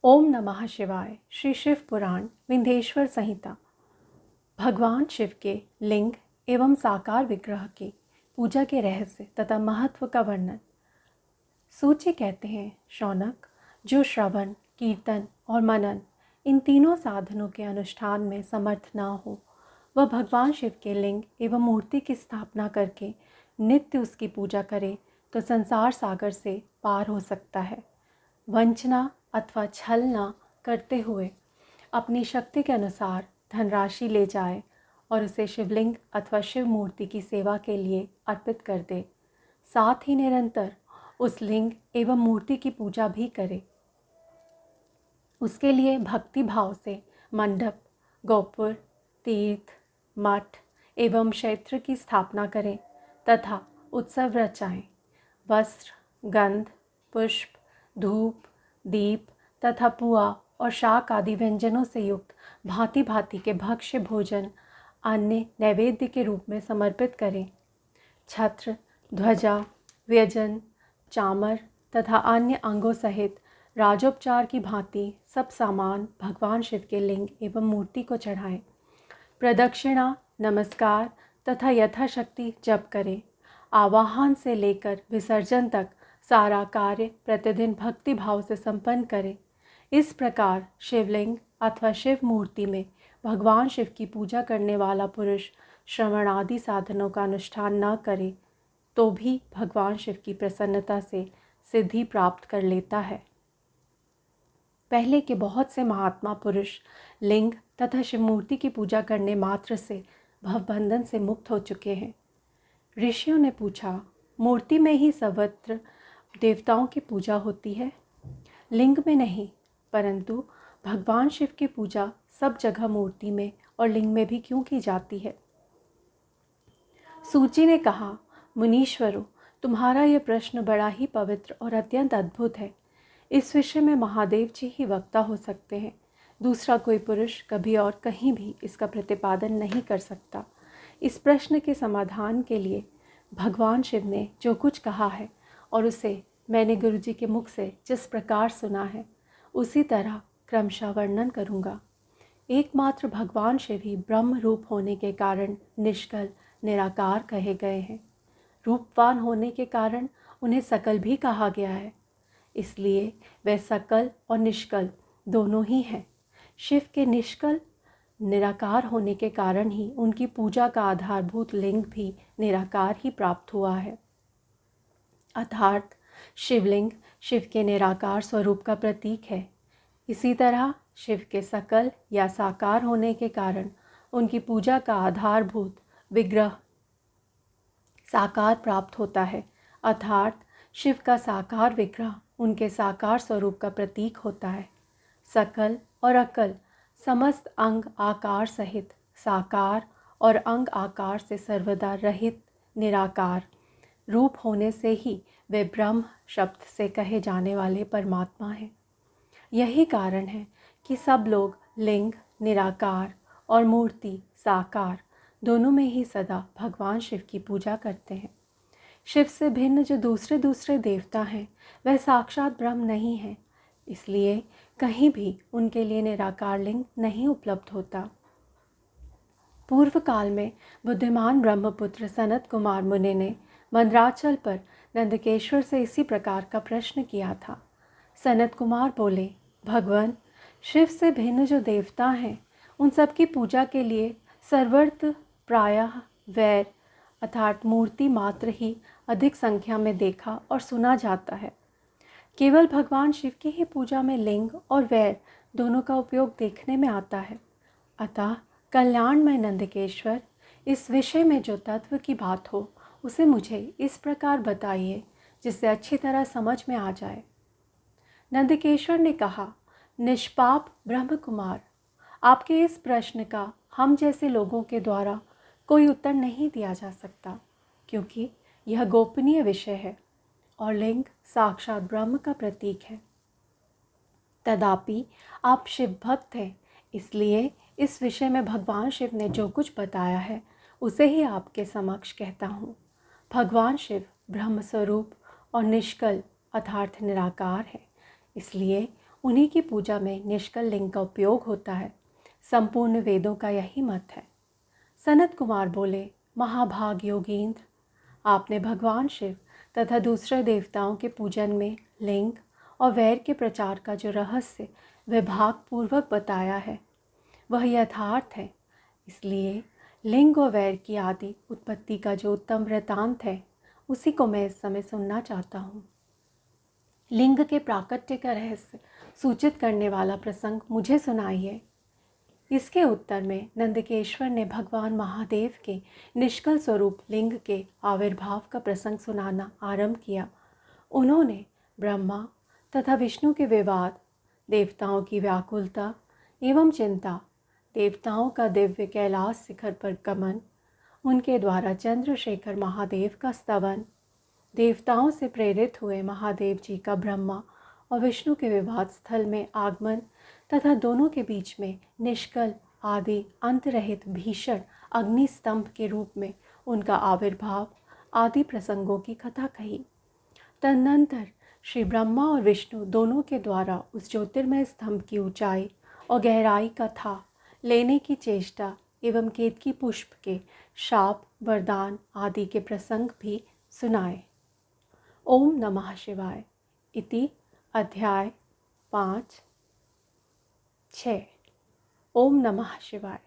ओम नमः शिवाय। श्री शिव पुराण विंध्येश्वर संहिता। भगवान शिव के लिंग एवं साकार विग्रह की पूजा के रहस्य तथा महत्व का वर्णन। सूची कहते हैं, शौनक, जो श्रवण, कीर्तन और मनन इन तीनों साधनों के अनुष्ठान में समर्थ ना हो, वह भगवान शिव के लिंग एवं मूर्ति की स्थापना करके नित्य उसकी पूजा करे तो संसार सागर से पार हो सकता है। वंचना अथवा छल न करते हुए अपनी शक्ति के अनुसार धनराशि ले जाए और उसे शिवलिंग अथवा शिव मूर्ति की सेवा के लिए अर्पित कर दे। साथ ही निरंतर उस लिंग एवं मूर्ति की पूजा भी करे। उसके लिए भक्ति भाव से मंडप, गोपुर, तीर्थ, मठ एवं क्षेत्र की स्थापना करें तथा उत्सव रचाएं। वस्त्र, गंध, पुष्प, धूप, दीप तथा पुआ और शाक आदि व्यंजनों से युक्त भांति भांति के भक्ष्य भोजन अन्य नैवेद्य के रूप में समर्पित करें। छत्र, ध्वजा, व्यजन, चामर तथा अन्य अंगों सहित राजोपचार की भांति सब सामान भगवान शिव के लिंग एवं मूर्ति को चढ़ाएं। प्रदक्षिणा, नमस्कार तथा यथाशक्ति जप करें। आवाहन से लेकर विसर्जन तक सारा कार्य प्रतिदिन भक्ति भाव से संपन्न करें। इस प्रकार शिवलिंग अथवा शिव मूर्ति में भगवान शिव की पूजा करने वाला पुरुष श्रवण आदि साधनों का अनुष्ठान न करे तो भी भगवान शिव की प्रसन्नता से सिद्धि प्राप्त कर लेता है। पहले के बहुत से महात्मा पुरुष लिंग तथा शिव मूर्ति की पूजा करने मात्र से भवबंधन से मुक्त हो चुके हैं। ऋषियों ने पूछा, मूर्ति में ही सर्वत्र देवताओं की पूजा होती है, लिंग में नहीं, परंतु भगवान शिव की पूजा सब जगह मूर्ति में और लिंग में भी क्यों की जाती है? सूची ने कहा, मुनीश्वरों, तुम्हारा यह प्रश्न बड़ा ही पवित्र और अत्यंत अद्भुत है। इस विषय में महादेव जी ही वक्ता हो सकते हैं। दूसरा कोई पुरुष कभी और कहीं भी इसका प्रतिपादन नहीं कर सकता। इस प्रश्न के समाधान के लिए भगवान शिव ने जो कुछ कहा है और उसे मैंने गुरुजी के मुख से जिस प्रकार सुना है, उसी तरह क्रमशः वर्णन करूँगा। एकमात्र भगवान शिव ही ब्रह्म रूप होने के कारण निष्कल, निराकार कहे गए हैं। रूपवान होने के कारण उन्हें सकल भी कहा गया है, इसलिए वे सकल और निष्कल दोनों ही हैं। शिव के निष्कल, निराकार होने के कारण ही उनकी पूजा का आधारभूत लिंग भी निराकार ही प्राप्त हुआ है। अर्थात शिवलिंग शिव के निराकार स्वरूप का प्रतीक है। इसी तरह शिव के सकल या साकार होने के कारण उनकी पूजा का आधारभूत विग्रह साकार प्राप्त होता है। अर्थात शिव का साकार विग्रह उनके साकार स्वरूप का प्रतीक होता है। सकल और अकल समस्त अंग आकार सहित साकार और अंग आकार से सर्वदा रहित निराकार रूप होने से ही वे ब्रह्म शब्द से कहे जाने वाले परमात्मा हैं। यही कारण है कि सब लोग लिंग निराकार और मूर्ति साकार दोनों में ही सदा भगवान शिव की पूजा करते हैं। शिव से भिन्न जो दूसरे दूसरे देवता हैं, वह साक्षात ब्रह्म नहीं है, इसलिए कहीं भी उनके लिए निराकार लिंग नहीं उपलब्ध होता। पूर्व काल में बुद्धिमान ब्रह्मपुत्र सनत कुमार मुनि ने मंदराचल पर नंदकेश्वर से इसी प्रकार का प्रश्न किया था। सनत कुमार बोले, भगवान, शिव से भिन्न जो देवता हैं, उन सब की पूजा के लिए सर्वत्र प्रायः वैर अर्थात मूर्ति मात्र ही अधिक संख्या में देखा और सुना जाता है। केवल भगवान शिव की ही पूजा में लिंग और वैर दोनों का उपयोग देखने में आता है। अतः कल्याणमय नंदकेश्वर, इस विषय में जो तत्व की बात हो उसे मुझे इस प्रकार बताइए जिससे अच्छी तरह समझ में आ जाए। नंदकेश्वर ने कहा, निष्पाप ब्रह्म कुमार, आपके इस प्रश्न का हम जैसे लोगों के द्वारा कोई उत्तर नहीं दिया जा सकता, क्योंकि यह गोपनीय विषय है और लिंग साक्षात ब्रह्म का प्रतीक है। तदापि आप शिव भक्त हैं, इसलिए इस विषय में भगवान शिव ने जो कुछ बताया है उसे ही आपके समक्ष कहता हूँ। भगवान शिव ब्रह्म स्वरूप और निष्कल अर्थात निराकार है, इसलिए उन्हीं की पूजा में निष्कल लिंग का उपयोग होता है। संपूर्ण वेदों का यही मत है। सनत कुमार बोले, महाभाग योगींद्र, आपने भगवान शिव तथा दूसरे देवताओं के पूजन में लिंग और वैर के प्रचार का जो रहस्य विभाग पूर्वक बताया है वह यथार्थ है। इसलिए लिंग और वैर की आदि उत्पत्ति का जो उत्तम वृतांत है उसी को मैं इस समय सुनना चाहता हूँ। लिंग के प्राकट्य का रहस्य सूचित करने वाला प्रसंग मुझे सुनाइए। इसके उत्तर में नंदकेश्वर ने भगवान महादेव के निष्कल स्वरूप लिंग के आविर्भाव का प्रसंग सुनाना आरंभ किया। उन्होंने ब्रह्मा तथा विष्णु के विवाद, देवताओं की व्याकुलता एवं चिंता, देवताओं का दिव्य कैलाश शिखर पर गमन, उनके द्वारा चंद्रशेखर महादेव का स्तवन, देवताओं से प्रेरित हुए महादेव जी का ब्रह्मा और विष्णु के विवाद स्थल में आगमन तथा दोनों के बीच में निष्कल आदि अंतरहित भीषण अग्निस्तंभ के रूप में उनका आविर्भाव आदि प्रसंगों की कथा कही। तदनंतर श्री ब्रह्मा और विष्णु दोनों के द्वारा उस ज्योतिर्मय स्तंभ की ऊंचाई और गहराई का था लेने की चेष्टा एवं केतकी पुष्प के शाप, वरदान आदि के प्रसंग भी सुनाए। ओम नमः शिवाय। इति अध्याय 5-6। ओम नमः शिवाय।